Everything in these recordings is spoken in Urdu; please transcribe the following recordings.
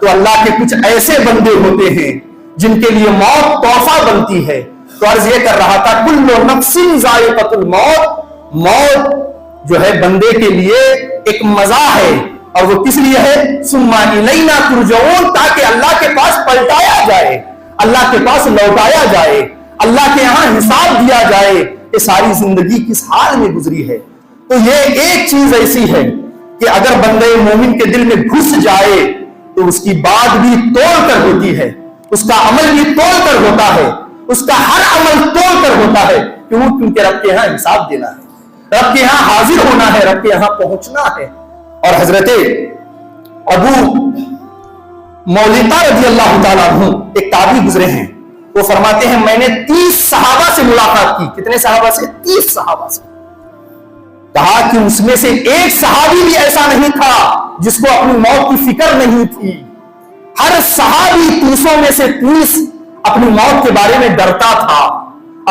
تو اللہ کے کچھ ایسے بندے ہوتے ہیں جن کے لیے موت تحفہ بنتی ہے. تو عرض یہ کر رہا تھا کل نفس ذائقۃ الموت, موت جو ہے بندے کے لیے ایک مزہ ہے, اور وہ کس لیے ہے؟ ثم الینا ترجعون, تاکہ اللہ کے پاس پلٹایا جائے, اللہ کے پاس لوٹایا جائے, اللہ کے یہاں حساب دیا جائے کہ ساری زندگی کس حال میں گزری ہے. تو یہ ایک چیز ایسی ہے کہ اگر بندے مومن کے دل میں گھس جائے تو اس کی بات بھی توڑ کر ہوتی ہے, اس کا عمل بھی توڑ کر ہوتا ہے, اس کا ہر عمل توڑ کر ہوتا ہے. کیوں؟ کیونکہ رب کے یہاں حساب دینا ہے, رب کے یہاں حاضر ہونا ہے, رب کے یہاں پہنچنا ہے. اور حضرت ابو مولیتا رضی اللہ تعالیٰ عنہ ایک تابعی گزرے ہیں, وہ فرماتے ہیں میں نے 30 صحابہ سے ملاقات کی. کتنے صحابہ سے؟ 30 صحابہ سے. کہا کہ اس میں سے ایک صحابی بھی ایسا نہیں تھا جس کو اپنی موت کی فکر نہیں تھی. ہر صحابی 30 میں سے 30 اپنی موت کے بارے میں ڈرتا تھا,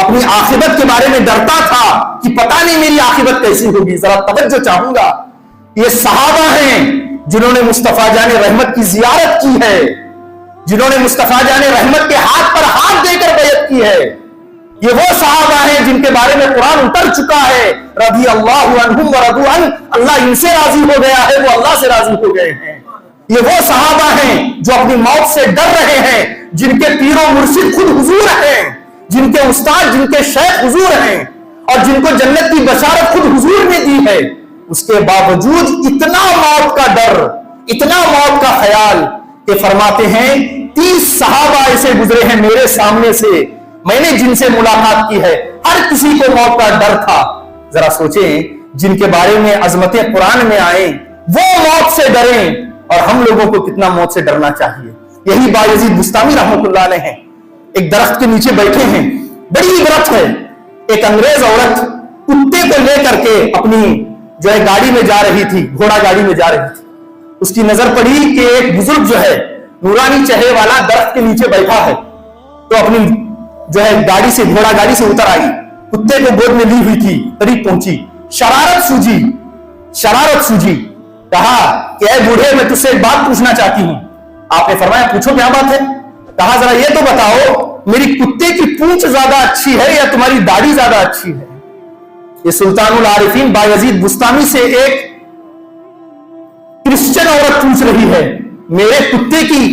اپنی عاقبت کے بارے میں ڈرتا تھا کہ پتہ نہیں میری عاقبت کیسی ہوگی. ذرا توجہ چاہوں گا, یہ صحابہ ہیں جنہوں نے مصطفیٰ جان رحمت کی زیارت کی ہے, جنہوں نے مصطفیٰ جان رحمت کے ہاتھ پر ہاتھ دے کر بیعت کی ہے. یہ وہ صحابہ ہیں جن کے بارے میں قرآن اتر چکا ہے, رضی اللہ عنہم ورضوا عنہ, اللہ ان سے راضی ہو گیا ہے, وہ اللہ سے راضی ہو گئے ہیں. یہ وہ صحابہ ہیں جو اپنی موت سے ڈر رہے ہیں, جن کے پیر و مرشد خود حضور ہیں, جن کے استاد جن کے شیخ حضور ہیں, اور جن کو جنت کی بشارت خود حضور نے دی ہے. اس کے باوجود اتنا موت کا ڈر, اتنا موت کا خیال کہ فرماتے ہیں 30 صحابہ ایسے گزرے ہیں میرے سامنے سے, میں نے جن سے ملاقات کی ہے, ہر کسی کو موت کا ڈر تھا. ذرا سوچیں, جن کے بارے میں عظمتیں قرآن میں آئیں وہ موت سے ڈریں, اور ہم لوگوں کو کتنا موت سے ڈرنا چاہیے. یہی بایزید بستامی رحمۃ اللہ علیہ ہیں, ایک درخت کے نیچے بیٹھے ہیں, بڑی عبرت ہے. ایک انگریز عورت کتے کو لے کر کے اپنی جو ہے گاڑی میں جا رہی تھی, گھوڑا گاڑی میں جا رہی تھی. اس کی نظر پڑی کہ ایک بزرگ جو ہے نورانی چہرے والا درخت کے نیچے بیٹھا ہے, تو اپنی جو ہے گاڑی سے, گھوڑا گاڑی سے اتر آئی, کتے کو گود میں لی ہوئی تھی, قریب پہنچی, شرارت سوجی, کہا کہ اے بوڑھے میں تجھ سے ایک بات پوچھنا چاہتی ہوں. آپ نے فرمایا پوچھو کیا بات ہے. کہا ذرا یہ تو بتاؤ میری کتے کی پونچھ زیادہ اچھی ہے یا تمہاری داڑھی زیادہ اچھی ہے. یہ سلطان العارفین بایزید بستامی سے ایک کرسچن عورت پوچھ رہی ہے میرے کتے کی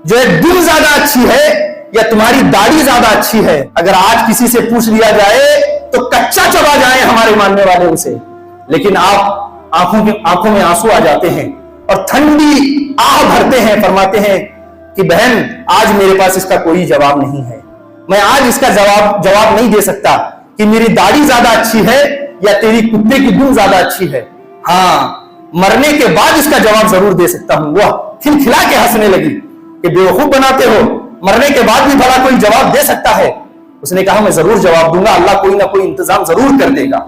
جو ہے دم زیادہ اچھی ہے یا تمہاری داڑھی زیادہ اچھی ہے. اگر آج کسی سے پوچھ لیا جائے تو کچا چبا جائیں ہمارے ماننے والے اسے, لیکن آپ آنکھوں میں آنسو آ جاتے ہیں اور ٹھنڈی آہ بھرتے ہیں, فرماتے ہیں کہ بہن آج میرے پاس اس کا کوئی جواب نہیں ہے, میں آج اس کا جواب نہیں دے سکتا کہ میری داڑھی زیادہ اچھی ہے یا تیری کتے کی دم زیادہ اچھی ہے. ہاں, مرنے کے بعد اس کا جواب ضرور دے سکتا ہوں. وہ کھلکھلا کے ہنسنے لگی کہ بیوقوف بناتے ہو, مرنے کے بعد بھی بھلا کوئی جواب دے سکتا ہے. اس نے کہا میں ضرور جواب دوں گا, اللہ کوئی نہ کوئی انتظام ضرور کر دے گا.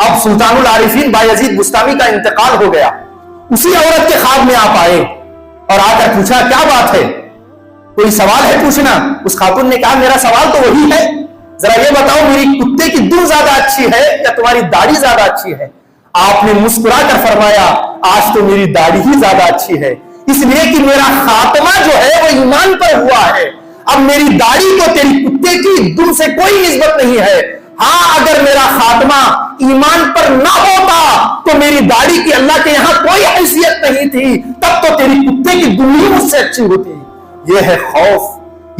اب سلطان العارفین بایزید بستامی کا انتقال ہو گیا. اسی عورت کے خواب میں آپ آئے اور آ کر پوچھا کیا بات ہے, کوئی سوال ہے پوچھنا. اس خاتون نے کہا میرا سوال تو وہی ہے, ذرا یہ بتاؤ میری کتے کی دم زیادہ اچھی ہے یا تمہاری داڑھی زیادہ اچھی ہے. آپ نے مسکرا کر فرمایا آج تو میری داڑھی ہی زیادہ اچھی ہے, اس لیے کہ میرا خاتمہ جو ہے وہ ایمان پر ہوا ہے. اب میری داڑھی کو تیری کتے کی دم سے کوئی نسبت نہیں ہے. ہاں, اگر میرا خاتمہ ایمان پر نہ ہوتا تو میری داڑھی کی اللہ کے یہاں کوئی حیثیت نہیں تھی, تب تو تیری کتے کی دم ہی مجھ سے اچھی ہوتی. یہ ہے خوف,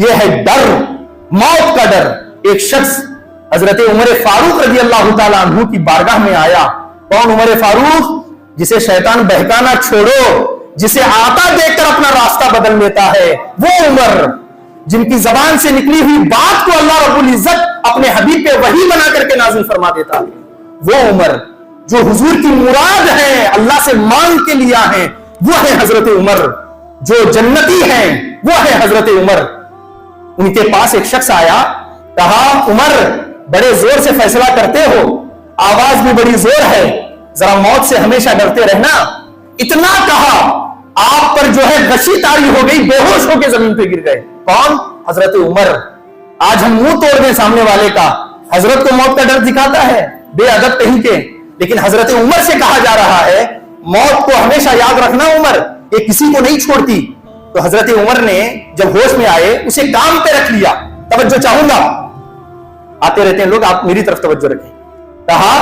یہ ہے ڈر, موت کا ڈر. ایک شخص حضرت عمر فاروق رضی اللہ تعالیٰ عنہ کی بارگاہ میں آیا. کون عمر فاروق؟ جسے شیطان بہکانا چھوڑو, جسے آتا دیکھ کر اپنا راستہ بدل لیتا ہے, وہ عمر جن کی زبان سے نکلی ہوئی بات کو اللہ رب العزت اپنے حبیب پہ وحی بنا کر کے نازل فرما دیتا ہے. وہ عمر جو حضور کی مراد ہے, اللہ سے مانگ کے لیا ہے, وہ ہے حضرت عمر. جو جنتی ہیں وہ ہے حضرت عمر. ان کے پاس ایک شخص آیا, کہا عمر بڑے زور سے فیصلہ کرتے ہو, آواز بھی بڑی زور ہے, ذرا موت سے ہمیشہ ڈرتے رہنا. اتنا کہا آپ پر جو ہے غشی طاری ہو گئی, بے ہوش ہو کے زمین پہ گر گئے. کون؟ حضرت عمر. آج ہم منہ توڑ دیں سامنے والے کا, حضرت کو موت کا ڈر دکھاتا ہے, بے ادب کہیں کے, لیکن حضرت عمر سے کہا جا رہا ہے موت کو ہمیشہ یاد رکھنا عمر, یہ کسی کو نہیں چھوڑتی. تو حضرت عمر نے جب ہوش میں آئے اسے کام پہ رکھ لیا. توجہ چاہوں گا, آتے رہتے ہیں لوگ, آپ میری طرف توجہ رکھیں. کہا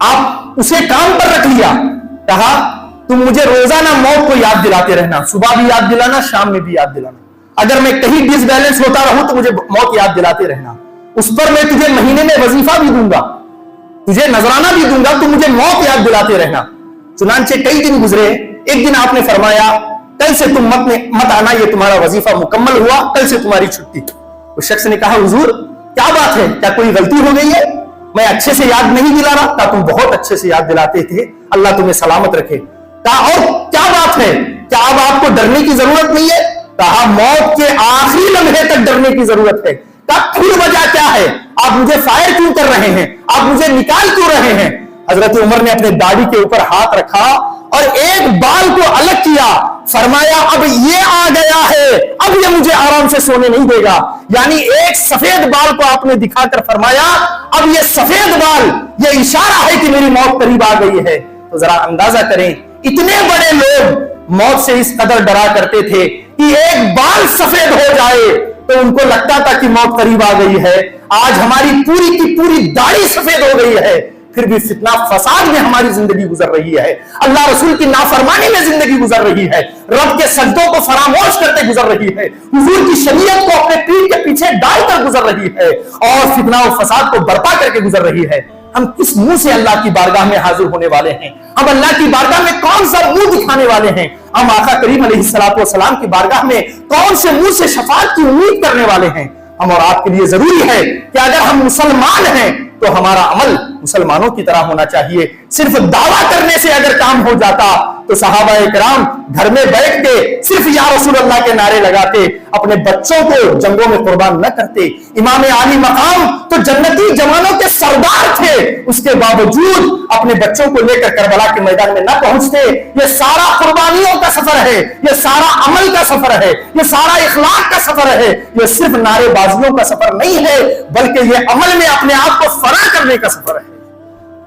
آپ اسے کام پر رکھ لیا. کہا تم مجھے روزانہ موت کو یاد دلاتے رہنا, صبح بھی یاد دلانا, شام میں بھی یاد دلانا. اگر میں کہیں ڈس بیلنس ہوتا رہوں تو مجھے موت یاد دلاتے رہنا. اس پر میں تجھے مہینے میں وظیفہ بھی دوں گا, تجھے نذرانہ بھی دوں گا, تو مجھے موت یاد دلاتے رہنا. چنانچہ کئی دن گزرے. ایک دن آپ نے فرمایا کل سے تم مت آنا, یہ تمہارا وظیفہ مکمل ہوا, کل سے تمہاری چھٹی. اس شخص نے کہا حضور کیا بات ہے, کیا کوئی غلطی ہو گئی ہے؟ میں اچھے سے یاد نہیں دلا رہا. کہا تم بہت اچھے سے یاد دلاتے تھے, اللہ تمہیں سلامت رکھے. کہا اور کیا بات ہے, کیا اب آپ کو ڈرنے کی ضرورت نہیں ہے؟ کہا موت کے آخری لمحے تک ڈرنے کی ضرورت ہے. کہا پھر وجہ کیا ہے, آپ مجھے فائر کیوں کر رہے ہیں, آپ مجھے نکال کیوں رہے ہیں؟ حضرت عمر نے اپنے داڑھی کے اوپر ہاتھ رکھا اور ایک بال کو الگ کیا. فرمایا اب یہ آ گیا ہے, اب یہ مجھے آرام سے سونے نہیں دے گا. یعنی ایک سفید بال کو آپ نے دکھا کر فرمایا اب یہ سفید بال یہ اشارہ ہے کہ میری موت قریب آ گئی ہے. تو ذرا اندازہ کریں, اتنے بڑے لوگ موت سے اس قدر ڈرا کرتے تھے کہ ایک بال سفید ہو جائے تو ان کو لگتا تھا کہ موت قریب آ گئی ہے. آج ہماری پوری کی پوری داڑھی سفید ہو گئی ہے, پھر بھی فتنہ فساد میں ہماری زندگی گزر رہی ہے, اللہ رسول کی نافرمانی میں زندگی گزر رہی ہے, رب کے سجدوں کو فراموش کرتے گزر رہی ہے, حضور کی شریعت کو اپنے پیٹ کے پیچھے ڈال کر گزر رہی ہے, اور فتنہ و فساد کو برپا کر کے گزر رہی ہے. ہم کس منہ سے اللہ کی بارگاہ میں حاضر ہونے والے ہیں؟ ہم اللہ کی بارگاہ میں کون سا منہ دکھانے والے ہیں؟ ہم آقا کریم علیہ السلام کی بارگاہ میں کون سے منہ سے شفاعت کی امید کرنے والے ہیں؟ ہم اور آپ کے لیے ضروری ہے کہ اگر ہم مسلمان ہیں تو ہمارا عمل مسلمانوں کی طرح ہونا چاہیے. صرف دعویٰ کرنے سے اگر کام ہو جاتا تو صحابہ کرام گھر میں بیٹھ کے صرف یا رسول اللہ کے نعرے لگاتے, اپنے بچوں کو جنگوں میں قربان نہ کرتے. امام عالی مقام تو جنتی جوانوں کے سردار تھے, اس کے باوجود اپنے بچوں کو لے کر کربلا کے میدان میں نہ پہنچتے. یہ سارا قربانیوں کا سفر ہے, یہ سارا عمل کا سفر ہے, یہ سارا اخلاق کا سفر ہے. یہ صرف نعرے بازیوں کا سفر نہیں ہے, بلکہ یہ عمل میں اپنے آپ کو فرا کرنے کا سفر ہے.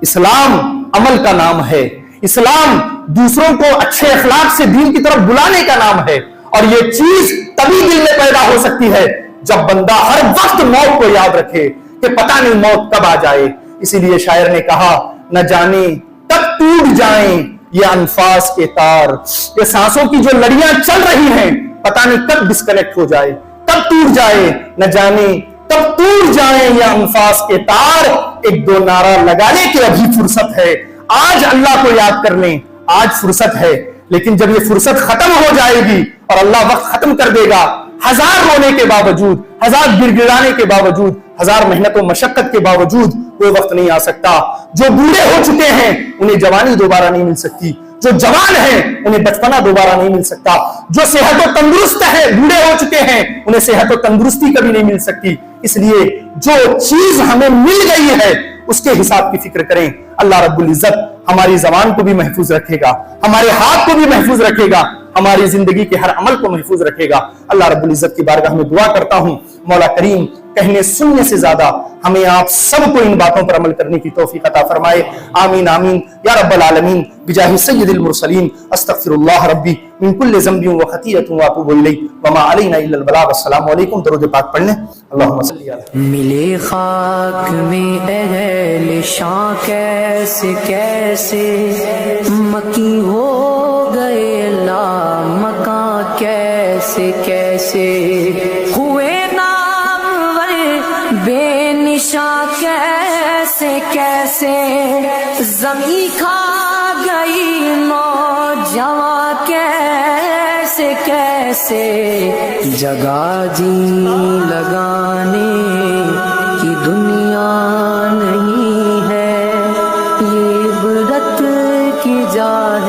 اسلام عمل کا نام ہے, اسلام دوسروں کو اچھے اخلاق سے دین کی طرف بلانے کا نام ہے. اور یہ چیز تبھی دل میں پیدا ہو سکتی ہے جب بندہ ہر وقت موت کو یاد رکھے کہ پتہ نہیں موت کب آ جائے. اسی لیے شاعر نے کہا نہ جانے کب ٹوٹ جائیں یہ انفاس کے تار, یہ سانسوں کی جو لڑیاں چل رہی ہیں پتہ نہیں کب ڈسکنیکٹ ہو جائے, کب ٹوٹ جائے, نہ جانے کب ٹوٹ جائیں یہ انفاس کے تار. ایک دو نعرہ لگانے کی ابھی فرصت ہے, آج اللہ کو یاد کر لیں, آج فرصت ہے. لیکن جب یہ فرصت ختم ہو جائے گی اور اللہ وقت ختم کر دے گا, ہزار رونے کے باوجود, ہزار گر گرانے کے باوجود, ہزار محنت و مشقت کے باوجود کوئی وقت نہیں آ سکتا. جو بوڑھے ہو چکے ہیں انہیں جوانی دوبارہ نہیں مل سکتی, جو جوان ہیں انہیں بچپنا دوبارہ نہیں مل سکتا, جو صحت و تندرست ہے بوڑھے ہو چکے ہیں انہیں صحت و تندرستی کبھی نہیں مل سکتی. اس لیے جو چیز ہمیں مل گئی ہے اس کے حساب کی فکر کریں. اللہ رب العزت ہماری زبان کو بھی محفوظ رکھے گا, ہمارے ہاتھ کو بھی محفوظ رکھے گا, ہماری زندگی کے ہر عمل کو محفوظ رکھے گا. اللہ رب العزت کی بارگاہ میں دعا کرتا ہوں مولا کریم کہنے سننے سے زیادہ ہمیں آپ سب کو ان باتوں پر عمل کرنے کی توفیق عطا فرمائے. آمین آمین یا رب العالمین بجاہ سید المرسلین. استغفر اللہ ربی من کل ذنب و خطیئۃ واتوب الیہ وما علینا الا البلاغ. السلام علیکم. درود پاک پڑھنے. اللہم صلی علی. ملے خاک میں اہل شاں کیسے کیسے, مکی ہو گئے لا مکاں کیسے کیسے, ہوئے نامور بے نشاں کیسے کیسے, زمین کھا گئی نوجواں کیسے کیسے, جگہ جی لگانے کی دنیا نہیں ہے, یہ عبرت کی جا ہے